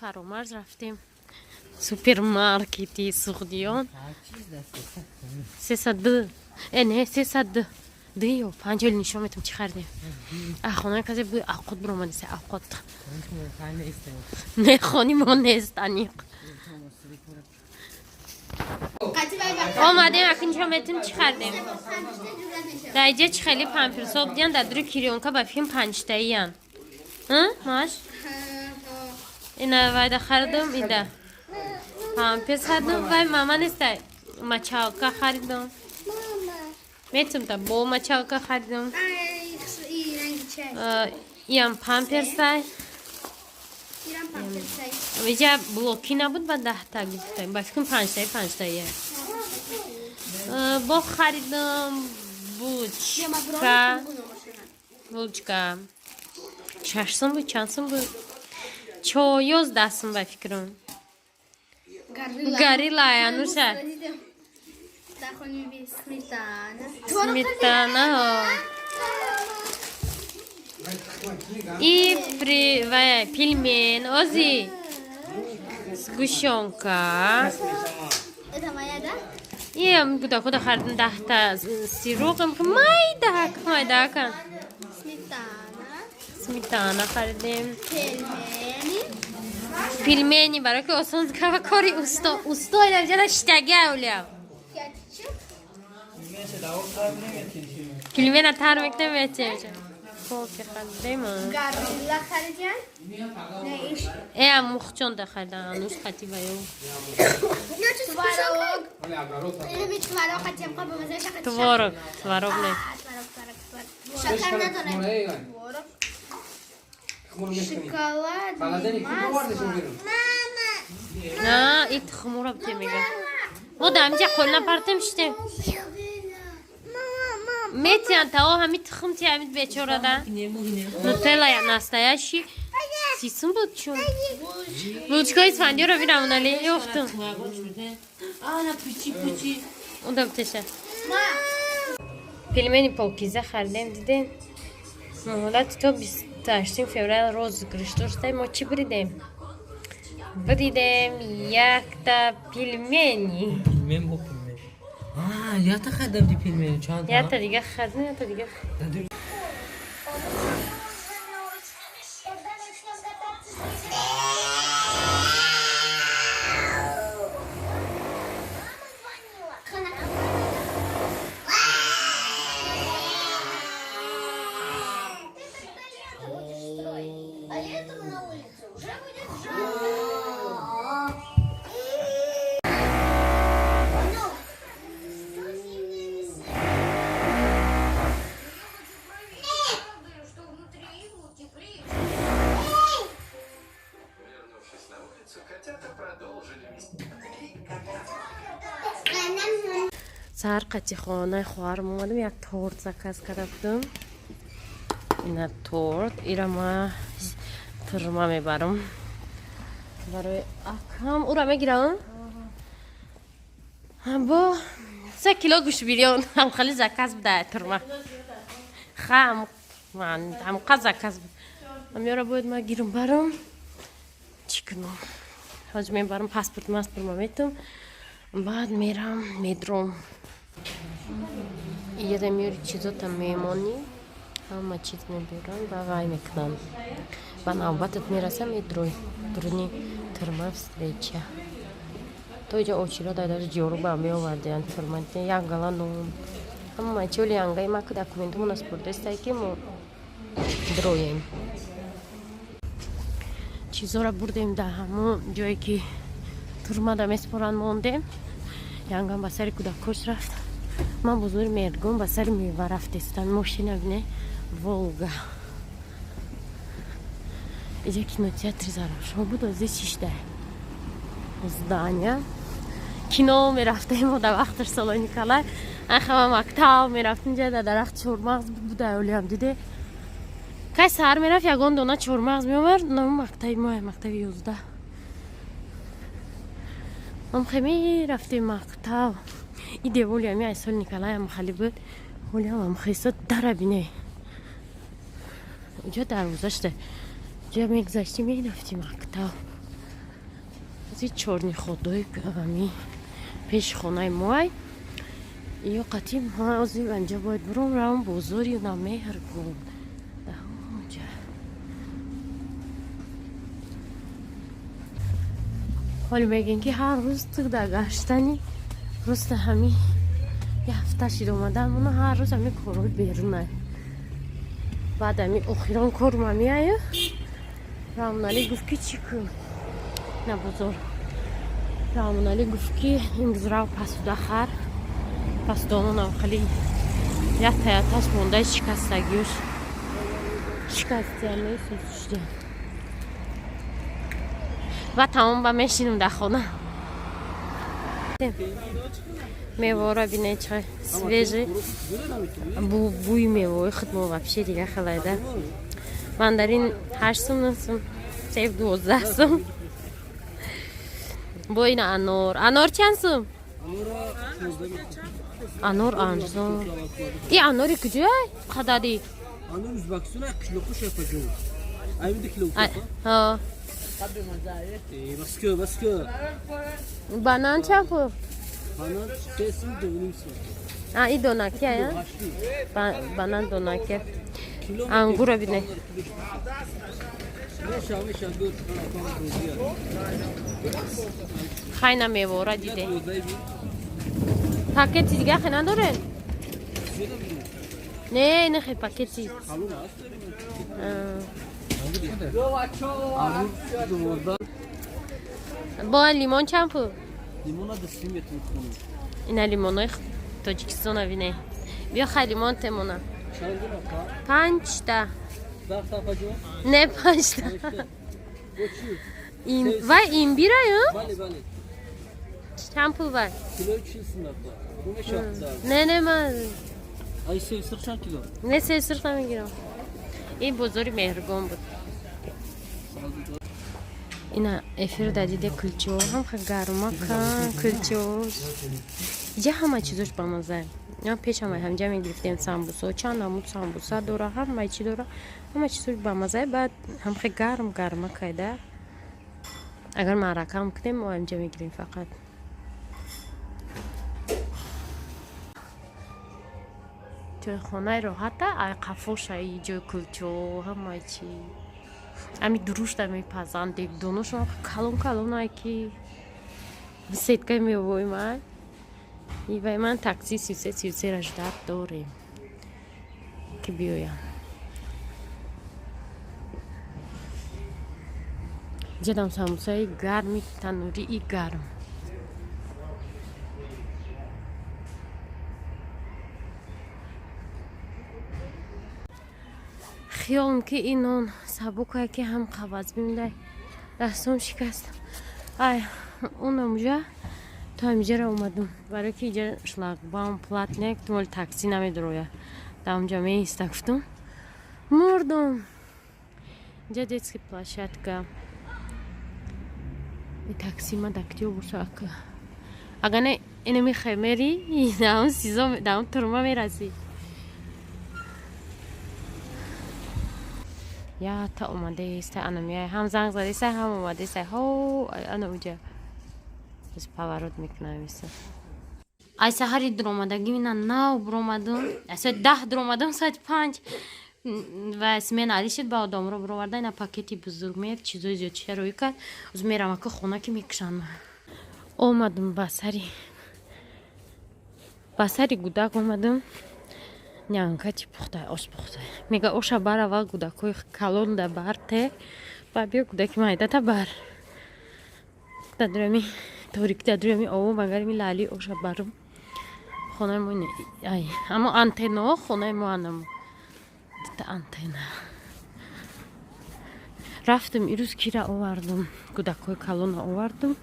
فرامرز رفتیم سوپرمارکتی سوغدیان 302 نه 302 دیو 50 نشون میتونم چی خریدیم خانه کسی بود اوقات برام نیست اوقات نه خانی ما نیستانی آمدیم اکنون نشون میتونم چی خریدیم در اینجا چی خیلی پامپرس دیان در دور کریونکا با فیلم 5 تاییان ماش اینا وایده خریدم ایده پامپرس خریدم وای ماما نیسته مچاوکا خریدم میتونم تا با مچاوکا خریدم این پامپرس های اینجا بلوکی نبود با 10 تا گفتم با فکرم 5 تاییه با خریدم بوچکا چشسم بود چانسم بود چویوز دستم با فکرم گاریلا یانوشه سمیتانا і пельмень, озі, сгущенка. Это моя, да? І куди харден дахта сиропом, майдака. Сметана خریدیم. پلمنی برای که آسان کاری استای نمیشه شتگه اولیم. پلمن تر میکنه میشه. خوب که خریدیم. گاریلا خریدیم؟ نه مخچون خریدم انوش خطی بایو. توارق نه. شکر نداره. شکلات نه ایت خمورا بته میگه او دامجا قلنا پرتم شته میتیان تا همی تخم تی همید بیچاره ده نوتلا یا نستایشی سیسون بود چون بوچکای اسفندی رو بیرم اونالی یختم اون دم تشه پلمنی پاکیزه خریدیم دیدین حالا تو 28 فوریه روز گرشتورسته ما چی بریدیم یک تا پلمنی پلمن با پلمن یا تا خریدم دی پلمن چند تا یا تا دیگه خریدم یا تا دیگه سهر قطی خانه خواهرم اومدم یک تورت زکاز کردم این تورت ایرا ما ترما میبرم برای اکم او را میگیرم با 3 کیلو گوشت بیریون هم خیلی زکاز بده ترما خام هم قد زکاز بود امیارا باید ما گیرم برم چی کنم حاج میبرم پاسپورت ما میتم بعد میرم میدروم یه دمیوری چیزا تا میمانی همه چیز میبرن و وای میکنن و نوبتت میرسم میدروی درونی ترما встреча تو اینجا اوچیرا داداش جورو با میوردن ترمانتی янгалану همه چولی янгай ما که دکومنتمون از پردستایی که ما درویم چیزا را بردیم در همون جایی که ترما دا میسپرن موندیم янгам ба сари кӯдакош рафт ман бузури мергон ба сари мева рафтестам мошина бинე волга иҷа кинотеатри зарafshon буд ози шишта здания кино мерафтем мо дар вақташ солои николай ахама мактаб мерафтим ҷа дар дарахт чормағз буда олиам диде кай саҳар мерафт ягон дона чормағз меомард номи мактаби моя мактаби 11 هم خیلی رفتیم مکتب این دیولی همی ایسال نیکلای هم خالی بود ولی هم خیلی داره بینه اینجا دروازه شده اینجا میگذاشتیم میرفتیم مکتب зи чорни ходои ами пеш хонаи моай ё қатӣ ҳозир анҷа бояд буром равм бозори на меҳргон даҳонҷа ҳоли мегӯем ки ҳар рӯз ту дар гаштани просто ҳамин ҳафта шид омадан муна ҳар рӯз ҳамин корҳои берунай баъд ҳамин охирон корма меая рамунали гуфт ки чӣ кун на бозор рамунали гуфт ки имрӯз рав пасуда хар пас дононам хали ятаяташ мондаи шикастагиёш шикастиам месӯзиштиам ва тамом ба мешинем дар хона мевора бинед чай свежи бӯи мевои худмо вообще дига халайда мандарин 8 сум 9 сум себ 12 сум бо ин анор чанд сум анор арзон и анори куҷоя қадари Anur Uzbekistan kilo kuş yapacağım. Ay bir de kilo kuş. ҳа Baskı. банан чанд пул Bana kesin dövülürsün. и донаки ая банан донаки ангура бине Meşa gör. хайна мевора диде пакети дига хе надорен не нехе пакети бо лимон чанд пул Limona da sim etmiyorum. ина лимонои тоҷикистона бине биё хай лимон темона Şarjı baka. 5 та Dağ tapacağım. не 5 та Koçu. вай имбираю Bali. чанд пул вай Kilo 300 baka. Bu ne şartlar? не ман Ay sev 40 kilo. не се сирх намегирам ин бозори меҳргон буд ина эфир дадиде кулчо ҳам ха гармакан кулчо иҷа ҳама чизош ба мазае ё пешамай ҳамҷа мегирифтем самбусо чанд намуд самбуса дора ҳамаи чи дора ҳама чизош ба мазае баъд ҳам ха гармакайда агар маъракам кунем мо ҳамҷа мегирем фақат ҷойхонаи роҳата ай қафоша и ҷои кулчо ҳамаи чи ами дурушта мепазанд дегдоношон калонай ки сеткаи мевои ман ивай ман такси 33 ждат дорем ки биёям ҷадам самусаи гарми танурии гарм خیالم که این نان سبوکه که هم قواز بیمده دستم شکست ای اونم جا تا اینجا را اومدم برای که اینجا شلاگباوم платник مال تاکسی نمیدروه تا اونجا می ایستفتم مردم اینجا детский площадка این تاکسی ما دکتیو بوشاک اگر نه اینو میخوای میری داون سیزا داون ترما میرسی یا تا اومده است انا میای هم زنگ زده است هم اومده است هو انا اونجا بس پاورود میکنم است ای سحری در اومدگی من ناو برآمدم اصلا 10 در اومدم ساعت 5 و اسمن علی شد با آدم رو برآورده اینا پاکتی بزرگ میاد چیزای زیاد چه روی کرد از میرم که خونه که میکشم اومدم басари гудак омадам нянкати пухтай ош пухтай мега оша барава гудакои калон да барте ба биё гудаки майдата бар дадурами торик дадурами ово магарми лали оша барум хонаи мо ай аммо антенно хонаи мо анамо дита антенна рафтам ирӯз кира овардам гудакои калона овардам